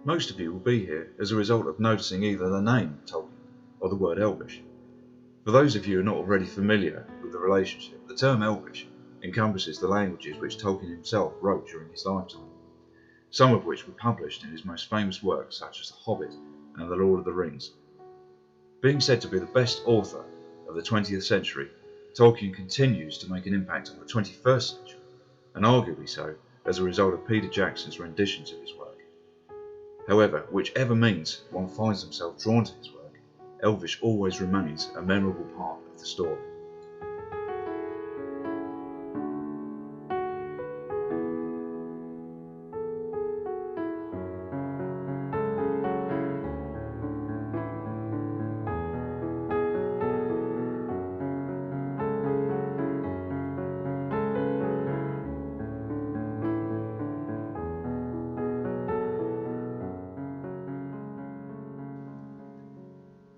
Most of you will be here as a result of noticing either the name Tolkien or the word Elvish. For those of you who are not already familiar with the relationship, the term Elvish encompasses the languages which Tolkien himself wrote during his lifetime, some of which were published in his most famous works such as The Hobbit and The Lord of the Rings. Being said to be the best author of the 20th century, Tolkien continues to make an impact on the 21st century, and arguably so as a result of Peter Jackson's renditions of his work. However, whichever means one finds himself drawn to his work, Elvish always remains a memorable part of the story.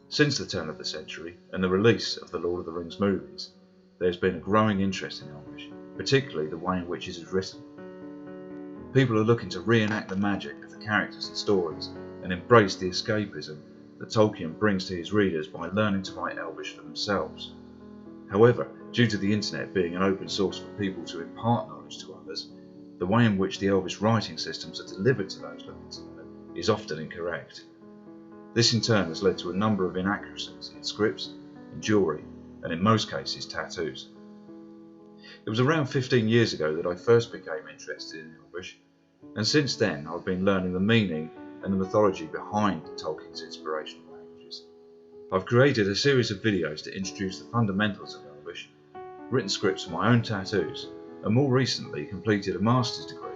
Since the turn of the century and the release of the Lord of the Rings movies, there has been a growing interest in Elvish, particularly the way in which it is written. People are looking to reenact the magic of the characters and stories and embrace the escapism that Tolkien brings to his readers by learning to write Elvish for themselves. However, due to the internet being an open source for people to impart knowledge to others, the way in which the Elvish writing systems are delivered to those looking to learn is often incorrect. This in turn has led to a number of inaccuracies in scripts, in jewellery, and in most cases tattoos. It was around 15 years ago that I first became interested in Elvish, and since then I've been learning the meaning and the mythology behind Tolkien's inspirational languages. I've created a series of videos to introduce the fundamentals of Elvish, written scripts for my own tattoos, and more recently completed a master's degree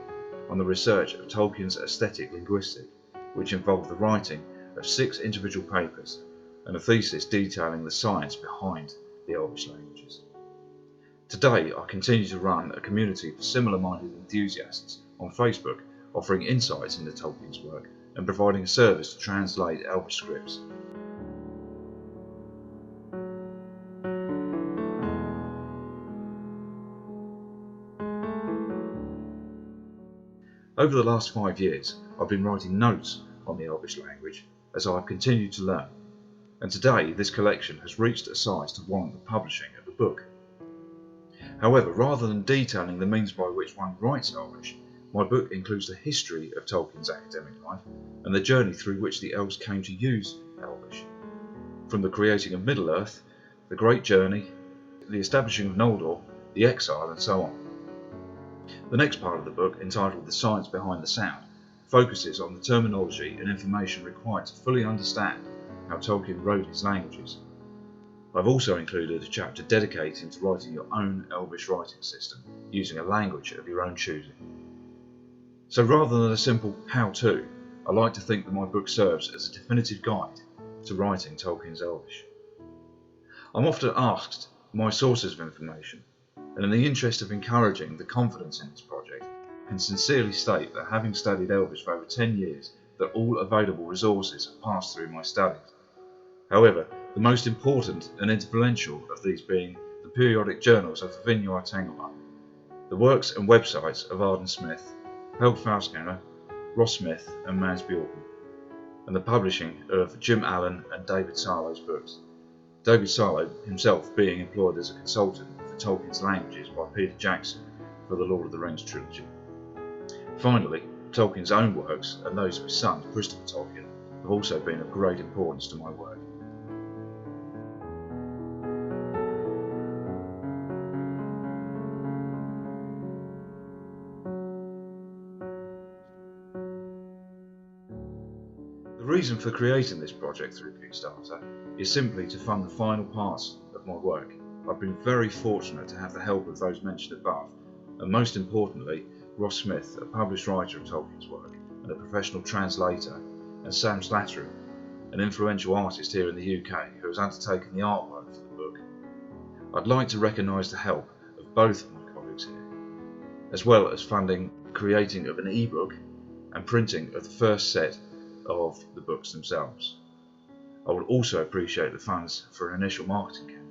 on the research of Tolkien's aesthetic linguistic, which involved the writing of 6 individual papers and a thesis detailing the science behind the Elvish languages. Today I continue to run a community for similar-minded enthusiasts on Facebook, offering insights into Tolkien's work and providing a service to translate Elvish scripts. Over the last 5 years I've been writing notes on the Elvish language as I have continued to learn, and today this collection has reached a size to warrant the publishing of a book. However, rather than detailing the means by which one writes Elvish, my book includes the history of Tolkien's academic life and the journey through which the elves came to use Elvish. From the creating of Middle-earth, the Great Journey, the establishing of Noldor, the exile, and so on. The next part of the book, entitled The Science Behind the Sound, focuses on the terminology and information required to fully understand how Tolkien wrote his languages. I've also included a chapter dedicated to writing your own Elvish writing system using a language of your own choosing. So rather than a simple how-to, I like to think that my book serves as a definitive guide to writing Tolkien's Elvish. I'm often asked my sources of information, and in the interest of encouraging the confidence in this project, I can sincerely state that having studied Elvish for over 10 years, that all available resources have passed through my studies. However, the most important and influential of these being the periodic journals of Quenya, the works and websites of Arden Smith, Helge Fausganger, Ross Smith and Mads Bjorken, and the publishing of Jim Allen and David Sarlo's books, David Sarlo himself being employed as a consultant for Tolkien's languages by Peter Jackson for the Lord of the Rings trilogy. Finally, Tolkien's own works and those of his son Christopher Tolkien have also been of great importance to my work. The reason for creating this project through Kickstarter is simply to fund the final parts of my work. I've been very fortunate to have the help of those mentioned above, and most importantly, Ross Smith, a published writer of Tolkien's work and a professional translator, and Sam Slattery, an influential artist here in the UK who has undertaken the artwork for the book. I'd like to recognise the help of both of my colleagues here, as well as funding creating of an ebook and printing of the first set of the books themselves. I would also appreciate the funds for an initial marketing campaign.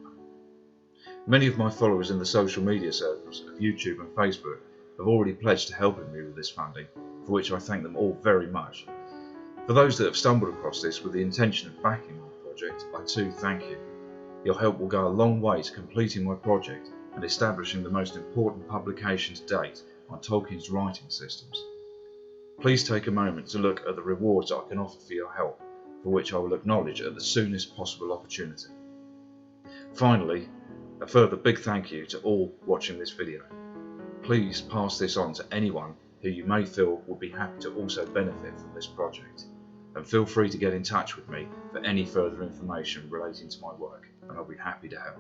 Many of my followers in the social media circles of YouTube and Facebook have already pledged to helping me with this funding, for which I thank them all very much. For those that have stumbled across this with the intention of backing my project, I too thank you. Your help will go a long way to completing my project and establishing the most important publication to date on Tolkien's writing systems. Please take a moment to look at the rewards I can offer for your help, for which I will acknowledge at the soonest possible opportunity. Finally, a further big thank you to all watching this video. Please pass this on to anyone who you may feel would be happy to also benefit from this project, and feel free to get in touch with me for any further information relating to my work, and I'll be happy to help.